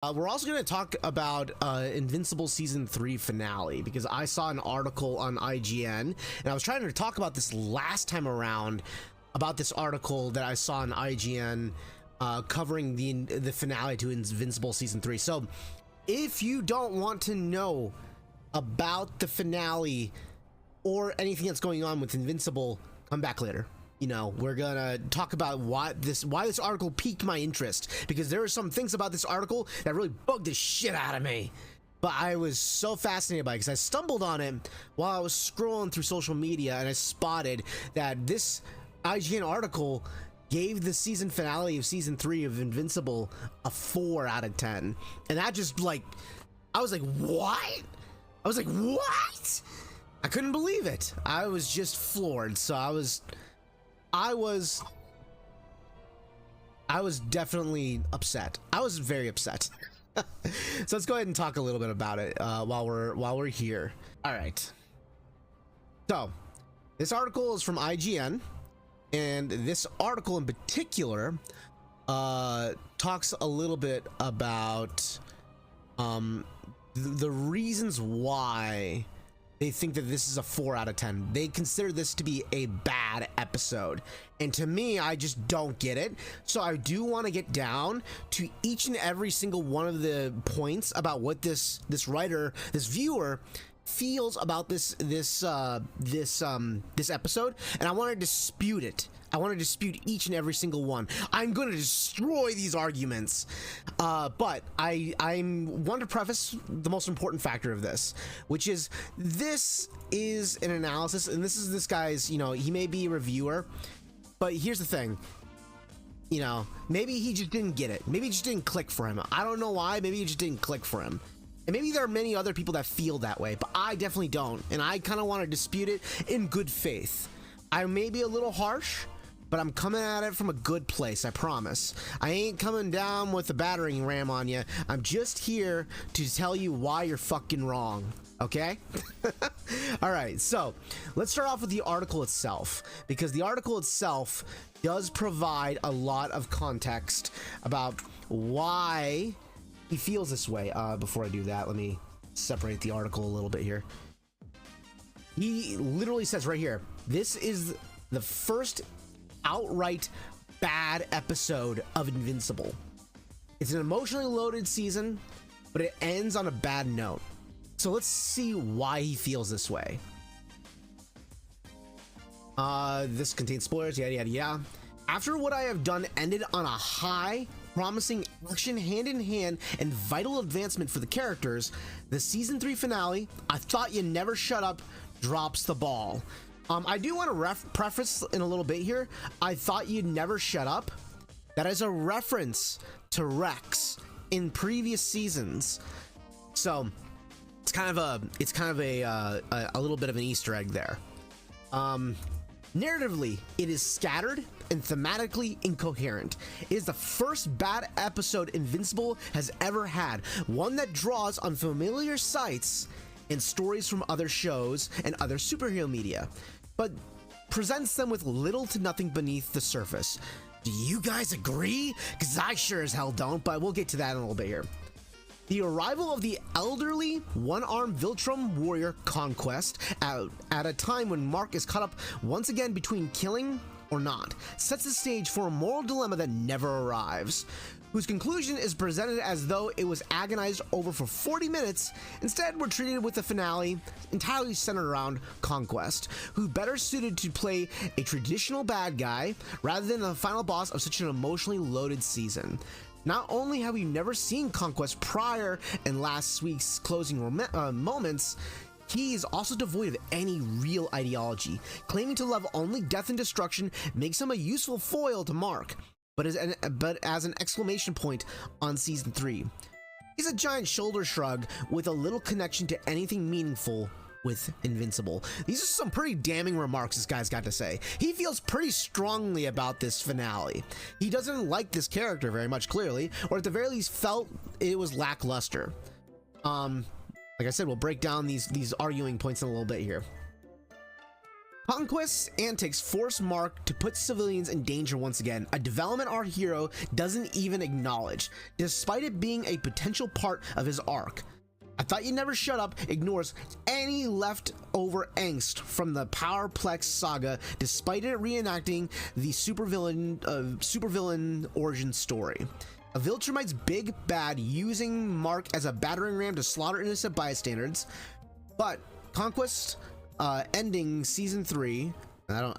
We're also going to talk about Invincible Season 3 finale, because I saw an article on IGN, and I was trying to talk about this last time around, about this article that I saw on IGN covering the finale to Invincible Season 3. So if you don't want to know about the finale or anything that's going on with Invincible, come back later. You know, we're gonna talk about why this article piqued my interest, because there are some things about this article that really bugged the shit out of me. But I was so fascinated by it because I stumbled on it while I was scrolling through social media, and I spotted that this IGN article gave the season finale of season 3 of Invincible a 4 out of 10. And that just, like, I was like, what? I was like, what? I couldn't believe it. I was just floored. So I was definitely upset. I was very upset. So let's go ahead and talk a little bit about it while we're here. All right. So this article is from IGN, and this article in particular talks a little bit about the reasons why they think that this is a 4 out of 10. They consider this to be a bad episode. And to me, I just don't get it. So I do want to get down to each and every single one of the points about what this writer, this viewer feels about this episode, and I want to dispute it. I want to dispute each and every single one. I'm going to destroy these arguments. But I want to preface the most important factor of this, which is this is an analysis, and this is this guy's, you know, he may be a reviewer, but here's the thing. You know, maybe he just didn't get it. Maybe it just didn't click for him. I don't know why. Maybe it just didn't click for him. And maybe there are many other people that feel that way, but I definitely don't. And I kind of want to dispute it in good faith. I may be a little harsh, but I'm coming at it from a good place, I promise. I ain't coming down with a battering ram on you. I'm just here to tell you why you're fucking wrong, okay? All right, so let's start off with the article itself, because the article itself does provide a lot of context about why he feels this way. Before I do that, let me separate the article a little bit here. He literally says right here, this is the first outright bad episode of Invincible. It's an emotionally loaded season, but it ends on a bad note. So let's see why he feels this way. This contains spoilers, yada yada yada. After what I have done ended on a high, promising action hand in hand and vital advancement for the characters, the season 3 finale, I Thought You Never Shut Up, drops the ball. I do want to preface in a little bit here. I Thought You'd Never Shut Up. That is a reference to Rex in previous seasons. So it's kind of a little bit of an Easter egg there. Narratively, it is scattered and thematically incoherent. It is the first bad episode Invincible has ever had, one that draws on familiar sights and stories from other shows and other superhero media, but presents them with little to nothing beneath the surface. Do you guys agree? Because I sure as hell don't, but we'll get to that in a little bit here. The arrival of the elderly one-armed Viltrum warrior Conquest at a time when Mark is caught up once again between killing or not sets the stage for a moral dilemma that never arrives, whose conclusion is presented as though it was agonized over for 40 minutes. Instead, we're treated with a finale entirely centered around Conquest, who better suited to play a traditional bad guy rather than the final boss of such an emotionally loaded season. Not only have we never seen Conquest prior in last week's closing moments, he is also devoid of any real ideology. Claiming to love only death and destruction makes him a useful foil to Mark, but as an exclamation point on season 3. He's a giant shoulder shrug with a little connection to anything meaningful with Invincible. These are some pretty damning remarks this guy's got to say. He feels pretty strongly about this finale. He doesn't like this character very much, clearly, or at the very least felt it was lackluster. Like I said, we'll break down these arguing points in a little bit here. Conquest's antics force Mark to put civilians in danger once again, a development our hero doesn't even acknowledge, despite it being a potential part of his arc. I Thought You'd Never Shut Up ignores any leftover angst from the Powerplex saga, despite it reenacting the supervillain origin story. A Viltrumite's big bad using Mark as a battering ram to slaughter innocent bystanders, but Conquest ending season 3. I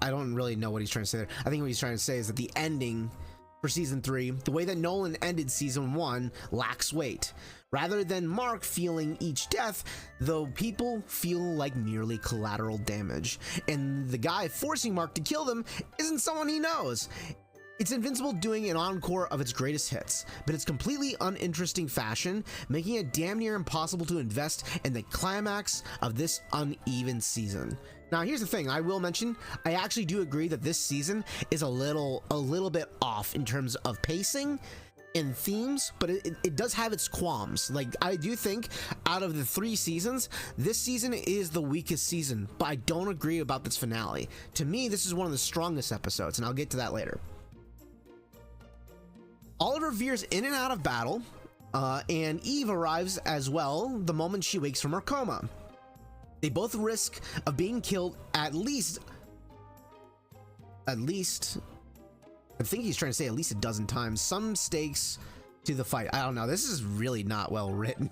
don't really know what he's trying to say there. I think what he's trying to say is that the ending for season 3, the way that Nolan ended season 1, lacks weight. Rather than Mark feeling each death, though, people feel like merely collateral damage, and the guy forcing Mark to kill them isn't someone he knows. It's Invincible doing an encore of its greatest hits, but it's completely uninteresting fashion, making it damn near impossible to invest in the climax of this uneven season. Now, here's the thing, I will mention, I actually do agree that this season is a little bit off in terms of pacing and themes, but it does have its qualms. Like, I do think out of the 3 seasons, this season is the weakest season, but I don't agree about this finale. To me, this is one of the strongest episodes, and I'll get to that later. Oliver veers in and out of battle, and Eve arrives as well the moment she wakes from her coma. They both risk of being killed at least, I think he's trying to say at least a dozen times. Some stakes to the fight. I don't know. This is really not well written.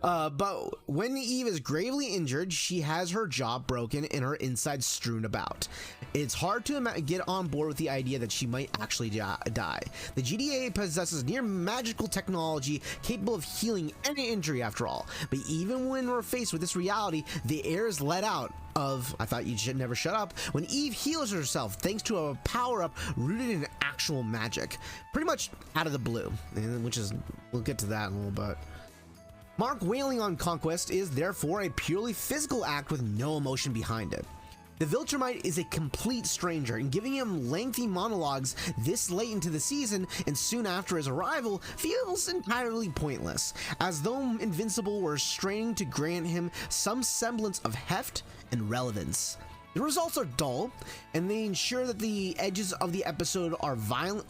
But when Eve is gravely injured, she has her jaw broken and her insides strewn about. It's hard to get on board with the idea that she might actually die. The GDA possesses near magical technology capable of healing any injury after all. But even when we're faced with this reality, the air is let out of I Thought You'd Never Shut Up when Eve heals herself thanks to a power-up rooted in actual magic, pretty much out of the blue, which is, we'll get to that in a little bit. Mark wailing on Conquest is therefore a purely physical act with no emotion behind it. The Viltrumite is a complete stranger, and giving him lengthy monologues this late into the season and soon after his arrival feels entirely pointless, as though Invincible were straining to grant him some semblance of heft and relevance. The results are dull, and they ensure that the edges of the episode are violent.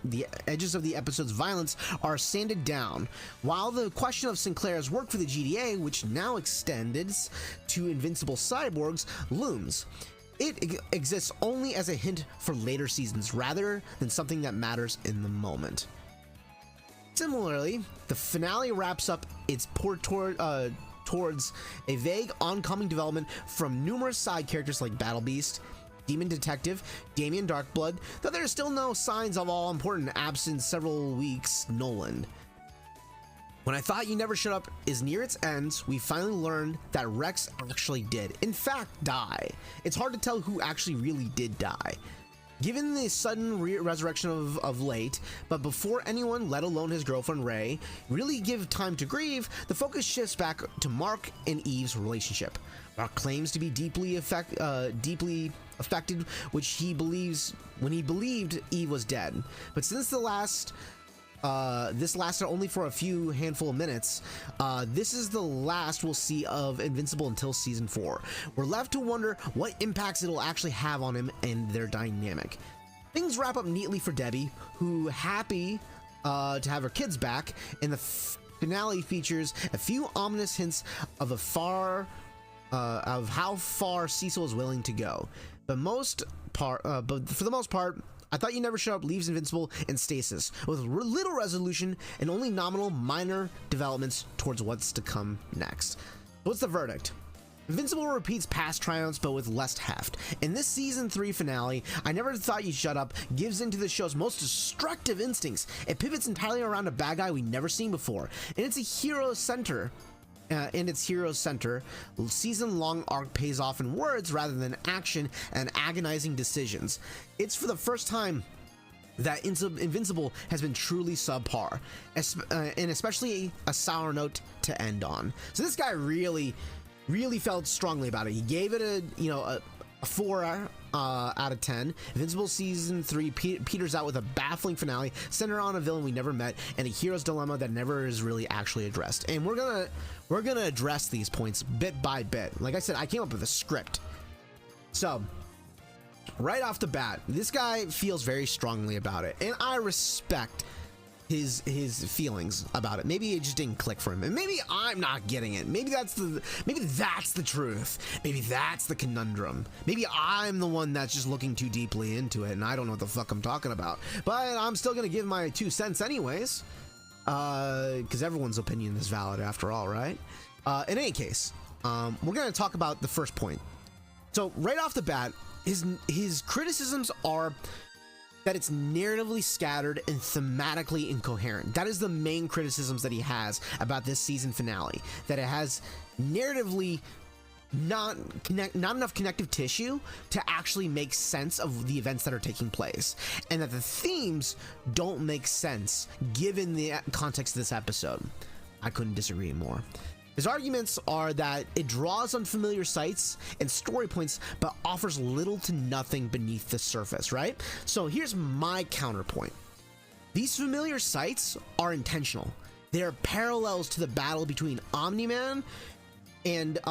The edges of the episode's violence are sanded down, while the question of Sinclair's work for the GDA, which now extends to Invincible cyborgs, looms. It exists only as a hint for later seasons, rather than something that matters in the moment. Similarly, the finale wraps up its port towards a vague oncoming development from numerous side characters like Battle Beast, Demon Detective, Damien Darkblood, though there are still no signs of all important absent several weeks Nolan. When I Thought You Never Shut Up is near its end, we finally learned that Rex actually did, in fact, die. It's hard to tell who actually really did die. Given the sudden resurrection of late, but before anyone, let alone his girlfriend Ray, really give time to grieve, the focus shifts back to Mark and Eve's relationship. Mark claims to be deeply affected, which he believes when he believed Eve was dead. But since this lasted only for a few handful of minutes, this is the last we'll see of Invincible until season 4. We're left to wonder what impacts it'll actually have on him and their dynamic. Things wrap up neatly for Debbie, who happy to have her kids back, and the finale features a few ominous hints of how far Cecil is willing to go. But for the most part, I Thought You Never Shut Up leaves Invincible in stasis, with little resolution and only nominal minor developments towards what's to come next. What's the verdict? Invincible repeats past triumphs, but with less heft. In this season 3 finale, I Never Thought You'd Shut Up gives into the show's most destructive instincts. It pivots entirely around a bad guy we've never seen before, and it's a hero center. In its hero's center, season-long arc pays off in words rather than action and agonizing decisions. It's for the first time that Invincible has been truly subpar, and especially a sour note to end on. So this guy really felt strongly about it. He gave it a 4 out of 10. Invincible season 3 peters out with a baffling finale centered on a villain we never met and a hero's dilemma that never is really actually addressed. And we're gonna address these points bit by bit. Like I said, I came up with a script. So, right off the bat, this guy feels very strongly about it, and I respect his feelings about it. Maybe it just didn't click for him, and maybe I'm not getting it. Maybe that's the truth. Maybe that's the conundrum. Maybe I'm the one that's just looking too deeply into it, and I don't know what the fuck I'm talking about. But I'm still gonna give my 2 cents anyways, because everyone's opinion is valid after all, right? In any case, we're gonna talk about the first point. So right off the bat, his criticisms are that it's narratively scattered and thematically incoherent. That is the main criticisms that he has about this season finale. That it has narratively not enough connective tissue to actually make sense of the events that are taking place, and that the themes don't make sense given the context of this episode. I couldn't disagree more. His arguments are that it draws on familiar sights and story points, but offers little to nothing beneath the surface, right? So here's my counterpoint. These familiar sights are intentional. They're parallels to the battle between Omni-Man and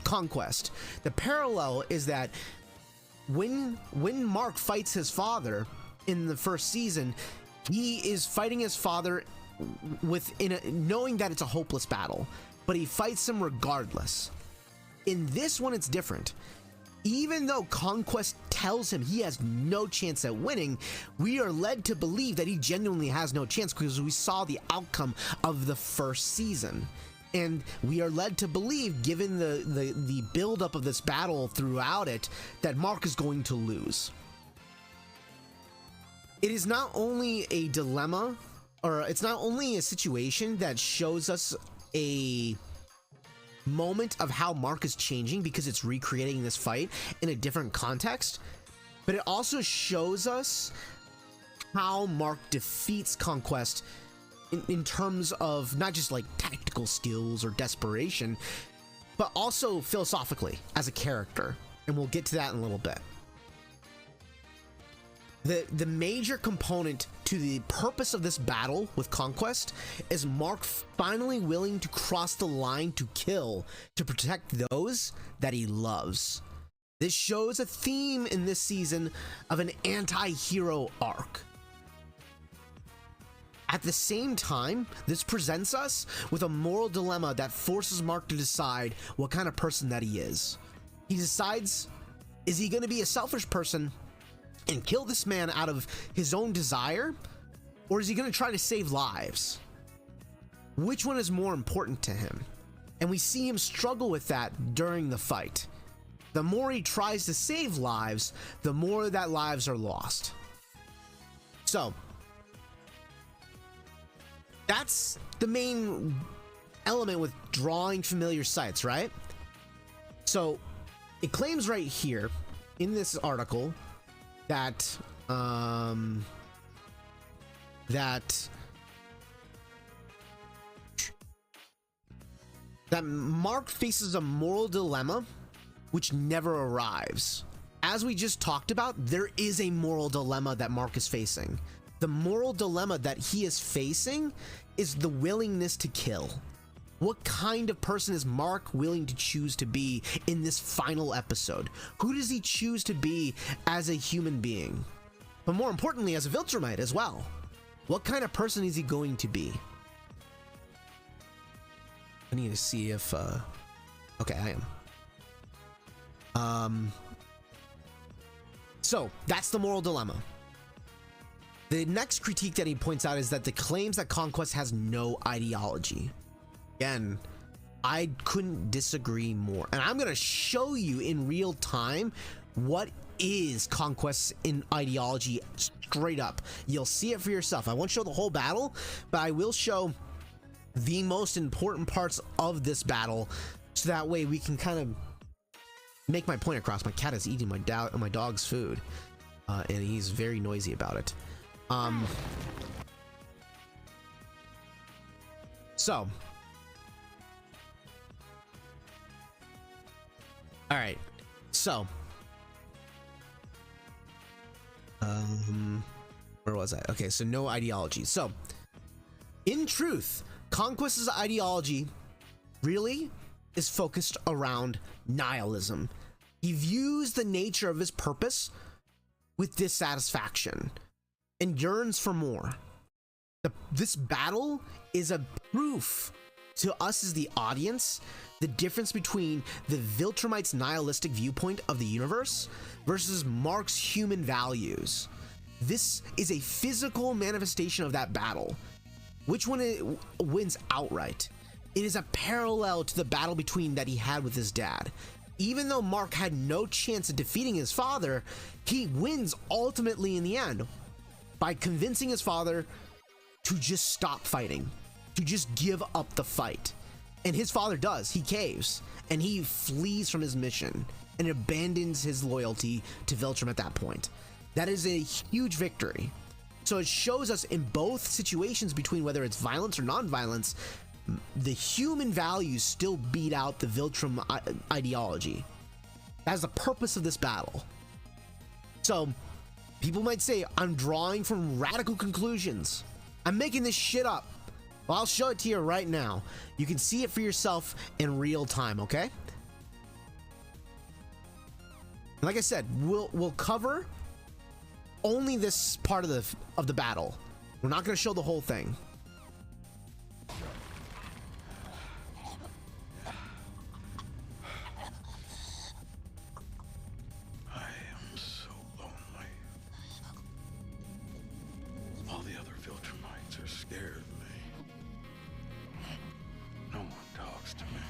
Conquest. The parallel is that when Mark fights his father in the first season, he is fighting his father knowing that it's a hopeless battle, but he fights him regardless. In this one, it's different. Even though Conquest tells him he has no chance at winning, we are led to believe that he genuinely has no chance because we saw the outcome of the first season. And we are led to believe, given the buildup of this battle throughout it, that Mark is going to lose. It is not only a dilemma, or it's not only a situation that shows us a moment of how Mark is changing because it's recreating this fight in a different context, but it also shows us how Mark defeats Conquest in terms of not just like tactical skills or desperation, but also philosophically as a character. And we'll get to that in a little bit. The major component to the purpose of this battle with Conquest is Mark finally willing to cross the line to kill to protect those that he loves. This shows a theme in this season of an anti-hero arc. At the same time, this presents us with a moral dilemma that forces Mark to decide what kind of person that he is. He decides, is he going to be a selfish person and kill this man out of his own desire, or is he going to try to save lives? Which one is more important to him? And we see him struggle with that during the fight. The more he tries to save lives, the more that lives are lost. So that's the main element with drawing familiar sights, right? So it claims right here in this article that Mark faces a moral dilemma which never arrives. As we just talked about, there is a moral dilemma that Mark is facing. The moral dilemma that he is facing is the willingness to kill. What kind of person is Mark willing to choose to be in this final episode? Who does he choose to be as a human being? But more importantly, as a Viltrumite as well. What kind of person is he going to be? I need to see if... Okay, I am. So, that's the moral dilemma. The next critique that he points out is that the claims that Conquest has no ideology. Again, I couldn't disagree more. And I'm going to show you in real time what is Conquest's in ideology straight up. You'll see it for yourself. I won't show the whole battle, but I will show the most important parts of this battle, so that way we can kind of make my point across. My cat is eating my dog's food, and he's very noisy about it. So... all right, so where was I? Okay, so no ideology. So in truth, Conquest's ideology really is focused around nihilism. He views the nature of his purpose with dissatisfaction and yearns for more. This battle is a proof to us as the audience the difference between the Viltrumites' nihilistic viewpoint of the universe versus Mark's human values. This is a physical manifestation of that battle. Which one it wins outright? It is a parallel to the battle between that he had with his dad. Even though Mark had no chance of defeating his father, he wins ultimately in the end by convincing his father to just stop fighting, to just give up the fight. And his father does. He caves and he flees from his mission and abandons his loyalty to Viltrum at that point. That is a huge victory. So it shows us in both situations, between whether it's violence or non-violence, the human values still beat out the Viltrum ideology. That's the purpose of this battle. So people might say I'm drawing from radical conclusions. I'm making this shit up. Well, I'll show it to you right now. You can see it for yourself in real time, okay? Like I said, we'll cover only this part of the battle. We're not going to show the whole thing. I am so lonely. All the other Viltrumites are scared of me. No one talks to me.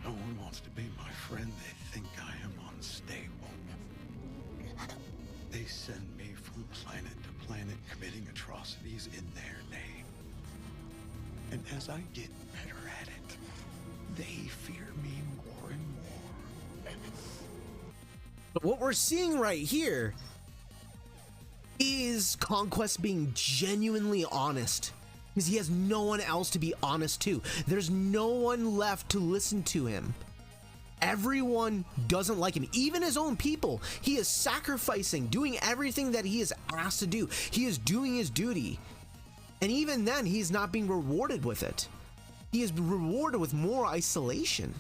No one wants to be my friend. They think I am unstable. They send me from planet to planet committing atrocities in their name. And as I get better at it, they fear me more and more. But what we're seeing right here is Conquest being genuinely honest, because he has no one else to be honest to. There's no one left to listen to him. Everyone doesn't like him, even his own people. He is sacrificing, doing everything that he is asked to do. He is doing his duty. And even then, he's not being rewarded with it. He is rewarded with more isolation.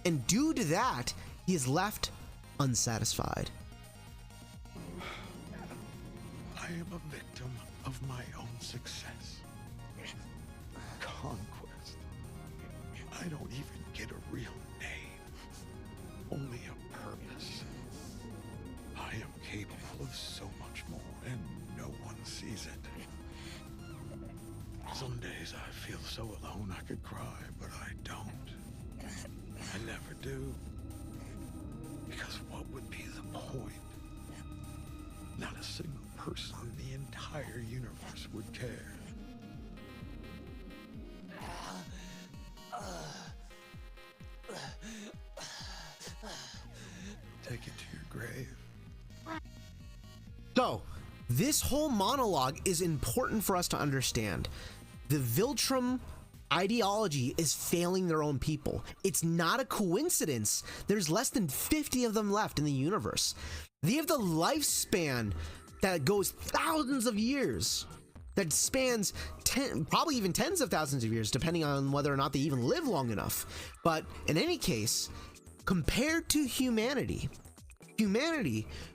And due to that, he is left unsatisfied. I am a victim of my own success. Conquest. I don't even get a real name. Only a purpose. I am capable of so much more, and no one sees it. Some days I feel so alone I could cry, but I don't. I never do. Because what would be the point? Not a single person in the entire universe would care. Take it to your grave. So, this whole monologue is important for us to understand. The Viltrum ideology is failing their own people. It's not a coincidence there's less than 50 of them left in the universe. They have the lifespan that goes thousands of years, that spans probably even tens of thousands of years, depending on whether or not they even live long enough. But in any case, compared to humanity,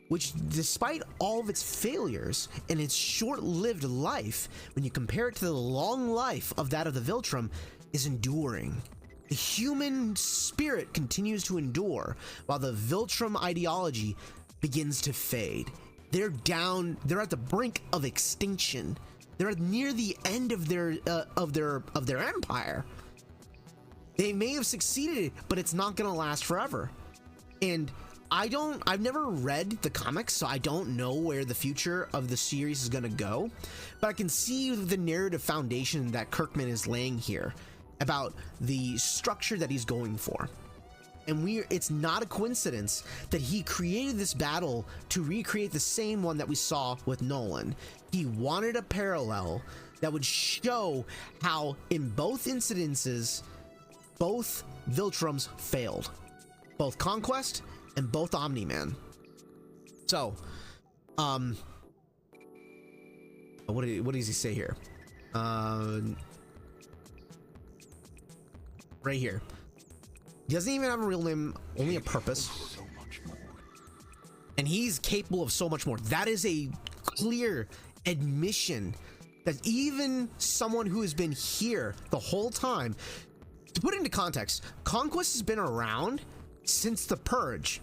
which despite all of its failures and its short-lived life, when you compare it to the long life of that of the Viltrum, is enduring. The human spirit continues to endure while the Viltrum ideology begins to fade. They're at the brink of extinction. They're near the end of their empire. They may have succeeded, but it's not going to last forever. And I've never read the comics, so I don't know where the future of the series is going to go, but I can see the narrative foundation that Kirkman is laying here about the structure that he's going for. And it's not a coincidence that he created this battle to recreate the same one that we saw with Nolan. He wanted a parallel that would show how in both incidences, both Viltrums failed. Both Conquest and both Omni-Man. So, what does he say here? Right here. He doesn't even have a real name, only a purpose. So much more. And he's capable of so much more. That is a clear admission that even someone who has been here the whole time, to put it into context, Conquest has been around since the Purge.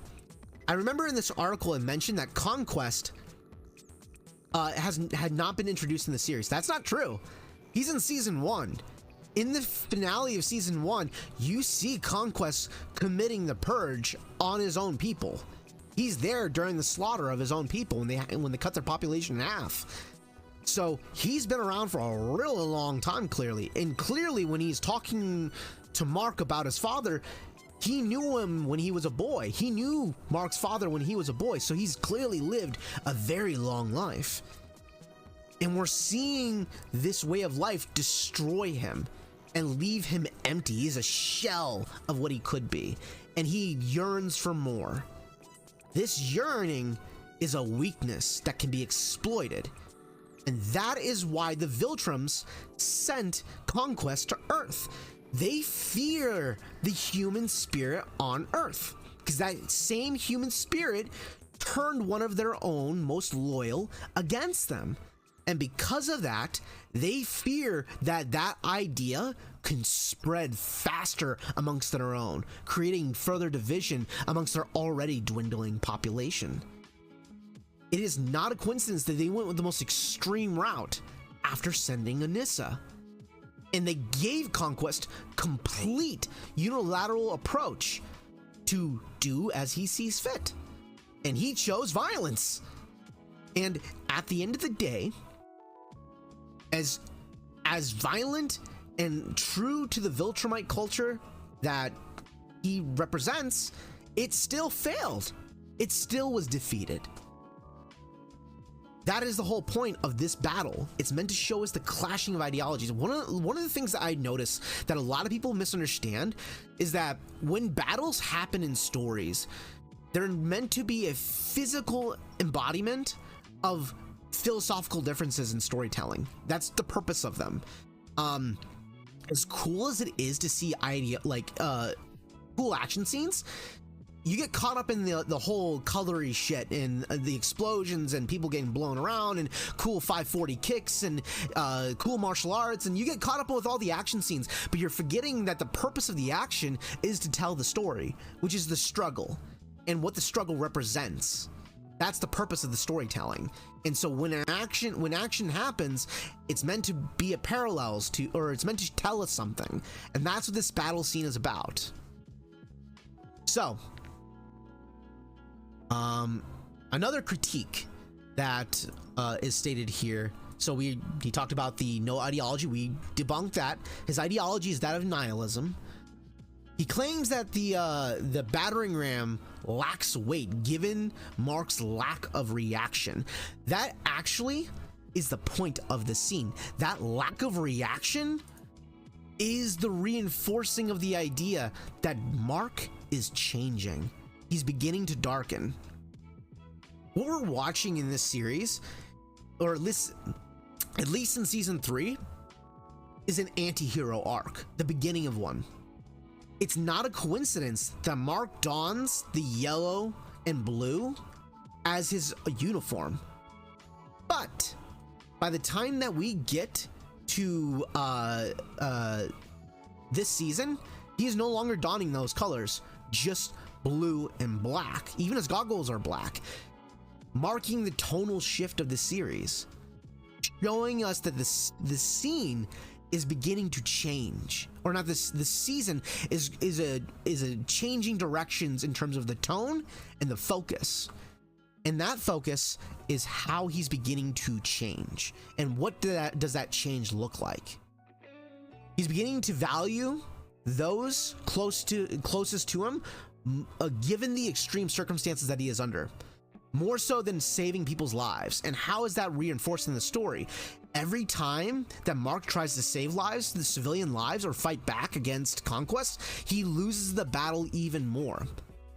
I remember in this article it mentioned that Conquest had not been introduced in the series. That's not true. He's in season 1. In the finale of season 1, you see Conquest committing the Purge on his own people. He's there during the slaughter of his own people when they cut their population in half. So he's been around for a really long time, clearly. And clearly when he's talking to Mark about his father, he knew him when he was a boy. He knew Mark's father when he was a boy. So he's clearly lived a very long life. And we're seeing this way of life destroy him and leave him empty. He's a shell of what he could be. And he yearns for more. This yearning is a weakness that can be exploited. And that is why the Viltrums sent Conquest to Earth. They fear the human spirit on Earth, because that same human spirit turned one of their own most loyal against them. And because of that, they fear that that idea can spread faster amongst their own, creating further division amongst their already dwindling population. It is not a coincidence that they went with the most extreme route after sending Anissa. And they gave Conquest complete unilateral approach to do as he sees fit. And he chose violence. And at the end of the day, as violent and true to the Viltrumite culture that he represents, it still failed. It still was defeated. That is the whole point of this battle. It's meant to show us the clashing of ideologies. One of the things that I notice that a lot of people misunderstand is that when battles happen in stories, they're meant to be a physical embodiment of philosophical differences in storytelling. That's the purpose of them. As cool as it is to see cool action scenes, you get caught up in the whole colory shit and the explosions and people getting blown around and cool 540 kicks and cool martial arts, and you get caught up with all the action scenes, but you're forgetting that the purpose of the action is to tell the story, which is the struggle and what the struggle represents. That's the purpose of the storytelling. And so when action happens, it's meant to be a parallels to, or it's meant to tell us something. And that's what this battle scene is about. So, another critique that is stated here. So he talked about the no ideology. We debunked that. His ideology is that of nihilism. He claims that the battering ram lacks weight given Mark's lack of reaction. That actually is the point of the scene. That lack of reaction is the reinforcing of the idea that Mark is changing. He's beginning to darken. What we're watching in this series, or at least in season 3, is an anti-hero arc, the beginning of one. It's not a coincidence that Mark dons the yellow and blue as his uniform. But by the time that we get to this season, he is no longer donning those colors, just blue and black. Even his goggles are black, marking the tonal shift of the series, showing us that the scene is beginning to change, or not. This season is a changing directions in terms of the tone and the focus, and that focus is how he's beginning to change. And what does that change look like? He's beginning to value those closest to him, given the extreme circumstances that he is under, more so than saving people's lives. And how is that reinforced in the story? Every time that Mark tries to save lives, the civilian lives, or fight back against Conquest, he loses the battle even more.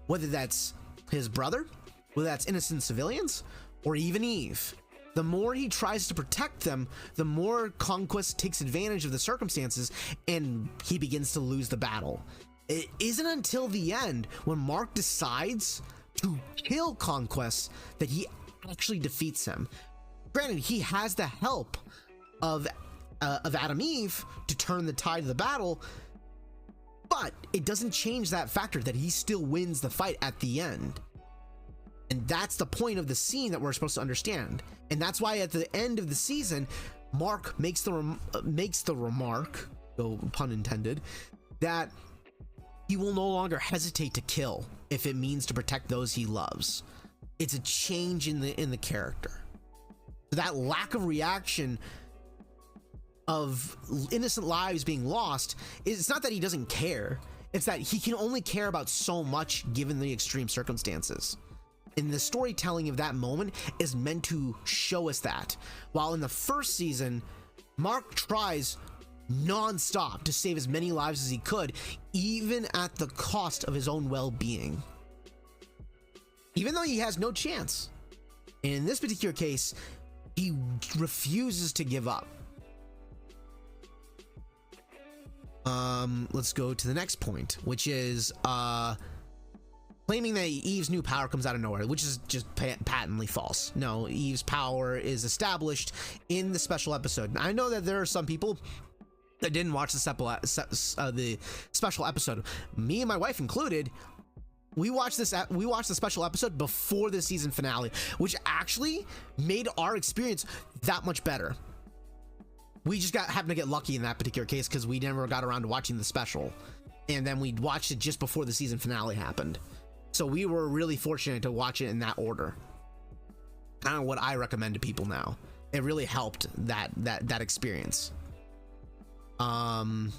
Whether that's his brother, whether that's innocent civilians, or even Eve. The more he tries to protect them, the more Conquest takes advantage of the circumstances, and he begins to lose the battle. It isn't until the end when Mark decides to kill Conquest that he actually defeats him. Granted, he has the help of Adam Eve to turn the tide of the battle, but it doesn't change that factor that he still wins the fight at the end. And that's the point of the scene that we're supposed to understand. And that's why at the end of the season, Mark makes the remark, no pun intended, that he will no longer hesitate to kill if it means to protect those he loves. It's a change in the character. That lack of reaction of innocent lives being lost, it's not that he doesn't care, it's that he can only care about so much given the extreme circumstances. And the storytelling of that moment is meant to show us that. While in the first season, Mark tries non-stop to save as many lives as he could, even at the cost of his own well-being, even though he has no chance. And in this particular case, he refuses to give up. Let's go to the next point, which is claiming that Eve's new power comes out of nowhere, which is just patently false. No, Eve's power is established in the special episode. I know that there are some people that didn't watch the special episode. Me and my wife included. We watched the special episode before the season finale, which actually made our experience that much better. We just happened to get lucky in that particular case because we never got around to watching the special, and then we watched it just before the season finale happened. So we were really fortunate to watch it in that order. Kind of what I recommend to people now. It really helped that experience. But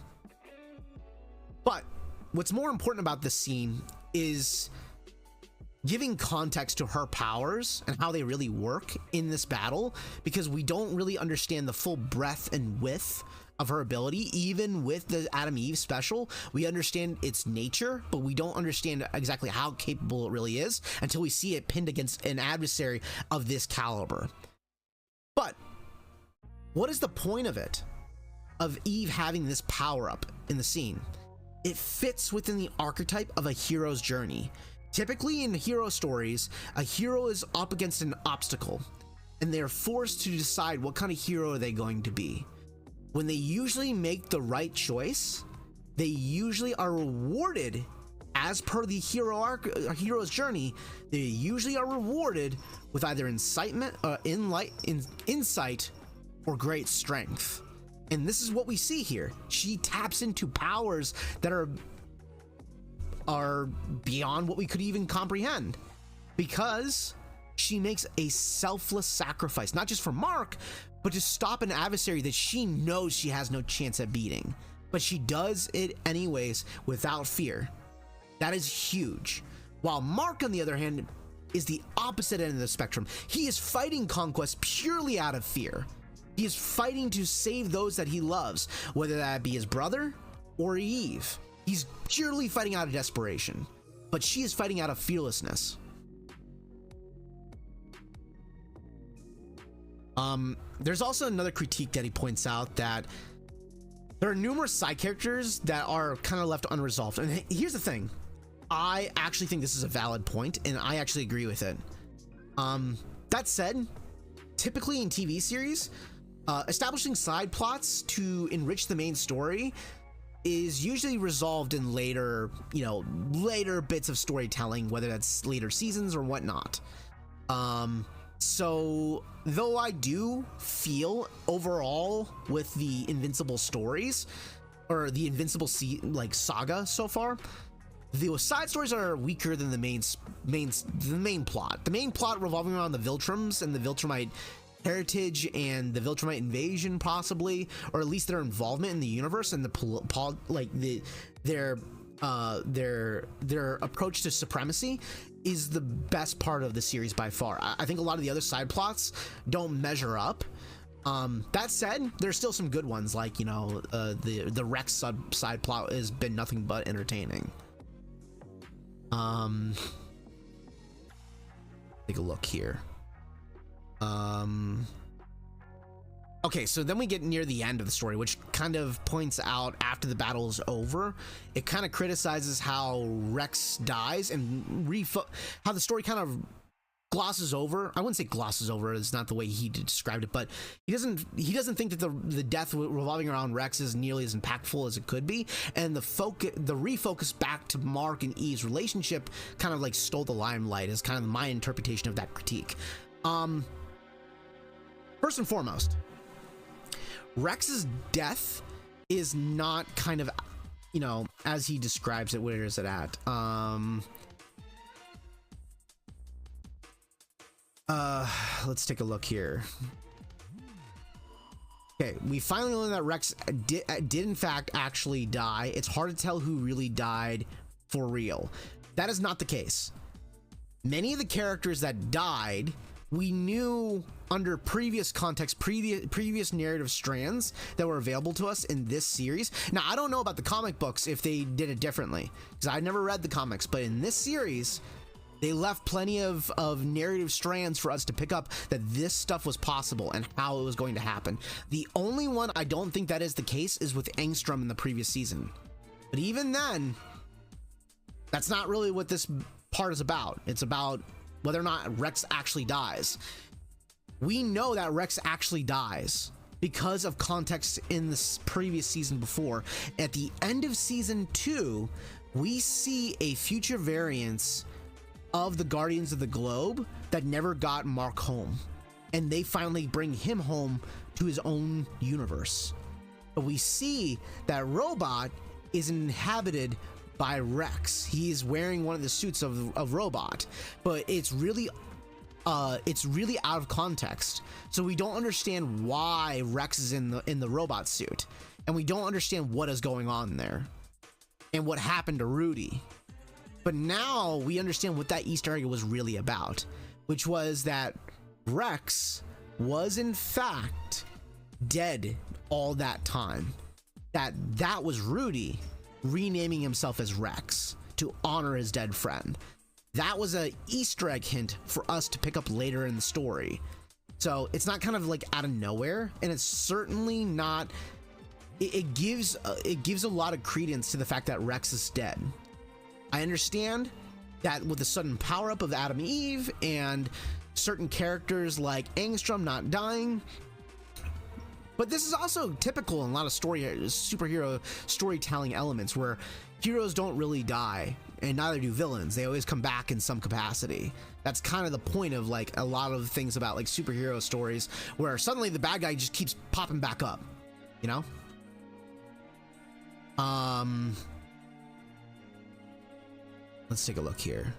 what's more important about this scene is giving context to her powers and how they really work in this battle, because we don't really understand the full breadth and width of her ability. Even with the Adam Eve special, we understand its nature, but we don't understand exactly how capable it really is until we see it pinned against an adversary of this caliber. But what is the point of it, of Eve having this power up in the scene? It fits within the archetype of a hero's journey. Typically in hero stories, a hero is up against an obstacle, and they're forced to decide what kind of hero are they going to be. When they usually make the right choice, they usually are rewarded as per the hero's journey. They usually are rewarded with either insight or great strength. And this is what we see here. She taps into powers that are beyond what we could even comprehend, because she makes a selfless sacrifice, not just for Mark, but to stop an adversary that she knows she has no chance at beating. But she does it anyways without fear. That is huge. While Mark, on the other hand, is the opposite end of the spectrum. He is fighting Conquest purely out of fear. He is fighting to save those that he loves, whether that be his brother or Eve. He's purely fighting out of desperation, but she is fighting out of fearlessness. There's also another critique that he points out, that there are numerous side characters that are kind of left unresolved. And here's the thing. I actually think this is a valid point, and I actually agree with it. That said, typically in TV series, establishing side plots to enrich the main story is usually resolved in later bits of storytelling, whether that's later seasons or whatnot. So though I do feel overall with the Invincible stories, or the Invincible saga so far, the side stories are weaker than the main plot. The main plot revolving around the Viltrums and the Viltrumite heritage and the Viltrumite invasion, possibly, or at least their involvement in the universe and their approach to supremacy, is the best part of the series by far. I think a lot of the other side plots don't measure up. That said, there's still some good ones, like the Rex side plot has been nothing but entertaining. Take a look here. Okay, so then we get near the end of the story, which kind of points out after the battle is over, it kind of criticizes how Rex dies and how the story kind of glosses over. I wouldn't say glosses over, it's not the way he described it, but he doesn't think that the death revolving around Rex is nearly as impactful as it could be, and the refocus back to Mark and Eve's relationship kind of like stole the limelight, is kind of my interpretation of that critique. First and foremost, Rex's death is not kind of, you know, as he describes it. Where is it at? Let's take a look here. Okay, we finally learned that Rex did in fact actually die. It's hard to tell who really died for real. That is not the case. Many of the characters that died, we knew under previous context, previous narrative strands that were available to us in this series. Now, I don't know about the comic books if they did it differently, because I never read the comics, but in this series, they left plenty of narrative strands for us to pick up that this stuff was possible and how it was going to happen. The only one I don't think that is the case is with Angstrom in the previous season. But even then, that's not really what this part is about. It's about whether or not Rex actually dies. We know that Rex actually dies because of context in this previous season before. At the end of season 2, we see a future variance of the Guardians of the Globe that never got Mark home, and they finally bring him home to his own universe. But we see that Robot is inhabited by Rex. He's wearing one of the suits of Robot, but it's really out of context, so we don't understand why Rex is in the robot suit, and we don't understand what is going on there and what happened to Rudy. But now we understand what that Easter egg was really about, which was that Rex was in fact dead all that time. That was Rudy renaming himself as Rex to honor his dead friend. That was a Easter egg hint for us to pick up later in the story. So it's not kind of like out of nowhere, and it's certainly not. It gives a lot of credence to the fact that Rex is dead. I understand that with the sudden power up of Adam and Eve and certain characters like Angstrom not dying, but this is also typical in a lot of superhero storytelling elements where heroes don't really die, and neither do villains. They always come back in some capacity. That's kind of the point of like a lot of things about like superhero stories, where suddenly the bad guy just keeps popping back up, you know? Let's take a look here.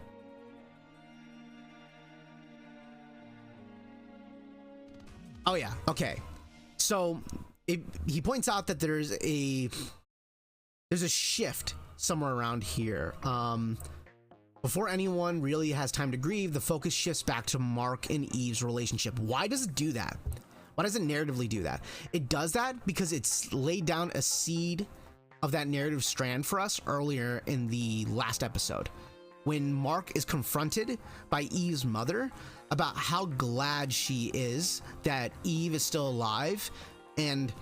Oh yeah, okay. So he points out that there's a shift somewhere around here. Before anyone really has time to grieve, the focus shifts back to Mark and Eve's relationship. Why does it do that? Why does it narratively do that? It does that because it's laid down a seed of that narrative strand for us earlier in the last episode, when Mark is confronted by Eve's mother about how glad she is that Eve is still alive, and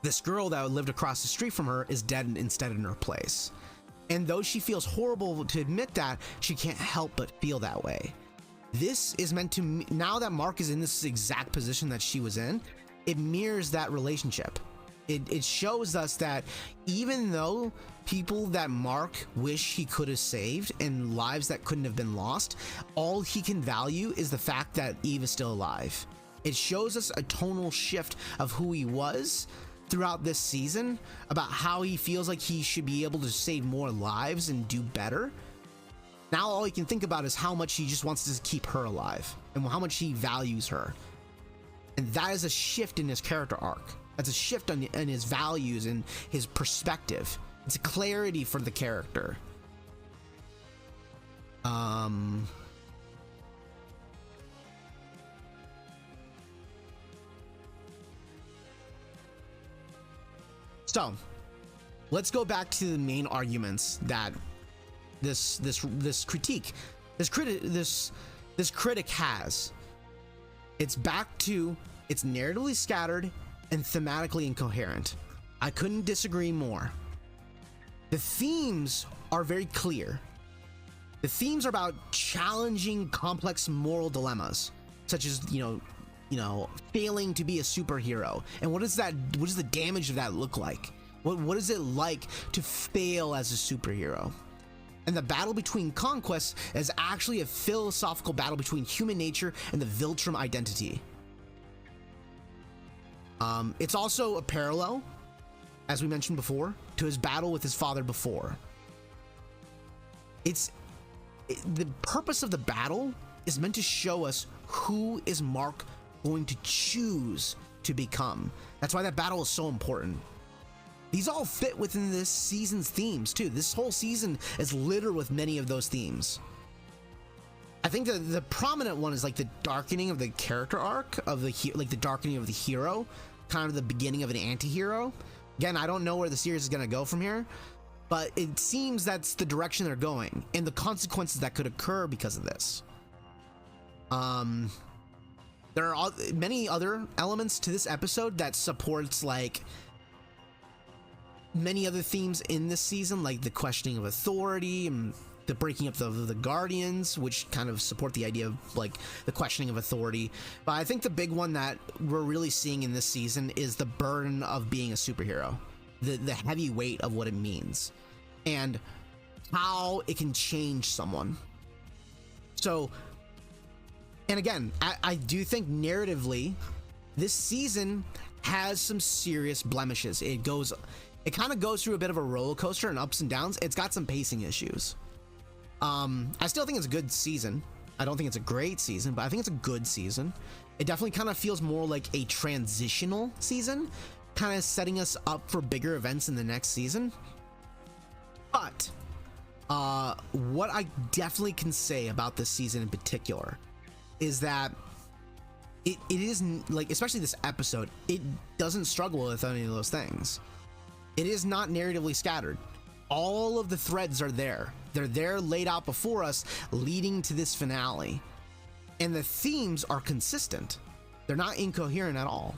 this girl that lived across the street from her is dead instead in her place. And though she feels horrible to admit that, she can't help but feel that way. This is meant to, now that Mark is in this exact position that she was in, it mirrors that relationship. It shows us that even though people that Mark wish he could have saved and lives that couldn't have been lost, all he can value is the fact that Eve is still alive. It shows us a tonal shift of who he was throughout this season, about how he feels like he should be able to save more lives and do better. Now all he can think about is how much he just wants to keep her alive and how much he values her. And that is a shift in his character arc. That's a shift in his values and his perspective. It's a clarity for the character. So let's go back to the main arguments that this critic has. It's back to, It's narratively scattered and thematically incoherent. I couldn't disagree more. The themes are very clear. The themes are about challenging complex moral dilemmas, such as, failing to be a superhero. And what does the damage of that look like? What is it like to fail as a superhero? And the battle between conquests is actually a philosophical battle between human nature and the Viltrum identity. It's also a parallel, as we mentioned before, to his battle with his father before. The purpose of the battle is meant to show us who is Mark going to choose to become. That's why that battle is so important. These all fit within this season's themes too. This whole season is littered with many of those themes. I think the prominent one is like the darkening of the character arc of the darkening of the hero, kind of the beginning of an anti-hero. Again, I don't know where the series is going to go from here, but it seems that's the direction they're going and the consequences that could occur because of this. There are many other elements to this episode that supports like many other themes in this season, like the questioning of authority and the breaking up of the Guardians, which kind of support the idea of like the questioning of authority. But I think the big one that we're really seeing in this season is the burden of being a superhero, the heavy weight of what it means and how it can change someone. So, and again, I do think narratively this season has some serious blemishes. It kind of goes through a bit of a roller coaster and ups and downs. It's got some pacing issues. I still think it's a good season. I don't think it's a great season, but I think it's a good season. It definitely kind of feels more like a transitional season, kind of setting us up for bigger events in the next season. But what I definitely can say about this season in particular is that it isn't like, especially this episode, it doesn't struggle with any of those things. It is not narratively scattered. All of the threads are there. They're there laid out before us, leading to this finale. And the themes are consistent. They're not incoherent at all.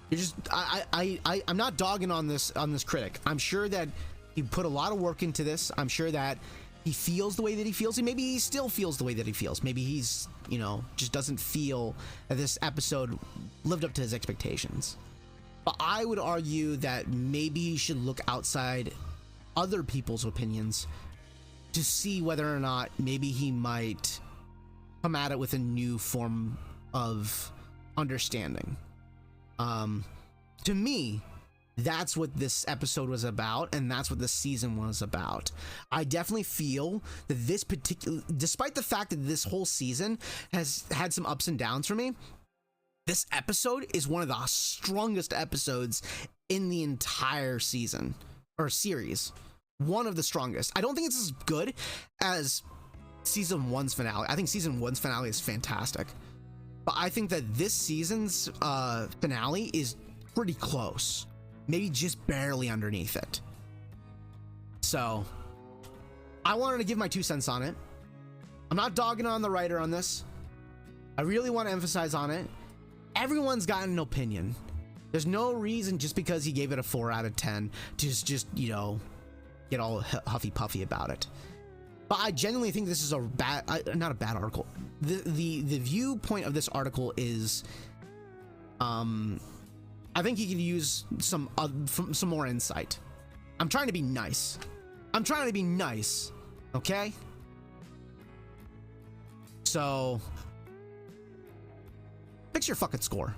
You're just, I'm not dogging on this critic. I'm sure that he put a lot of work into this. I'm sure that he feels the way that he feels, and maybe he still feels the way that he feels. Maybe he's, just doesn't feel that this episode lived up to his expectations. But I would argue that maybe he should look outside other people's opinions to see whether or not maybe he might come at it with a new form of understanding. To me, that's what this episode was about, and that's what this season was about. I definitely feel that this particular, despite the fact that this whole season has had some ups and downs for me, this episode is one of the strongest episodes in the entire season or series. One of the strongest. I don't think it's as good as season 1's finale. I think season 1's finale is fantastic. But I think that this season's finale is pretty close. Maybe just barely underneath it. So, I wanted to give my 2 cents on it. I'm not dogging on the writer on this. I really want to emphasize on it. Everyone's got an opinion. There's no reason just because he gave it a 4 out of 10 to just get all huffy puffy about it. But I genuinely think this is a not a bad article. The viewpoint of this article is, I think he could use some more insight. I'm trying to be nice. Okay? So, fix your fucking score.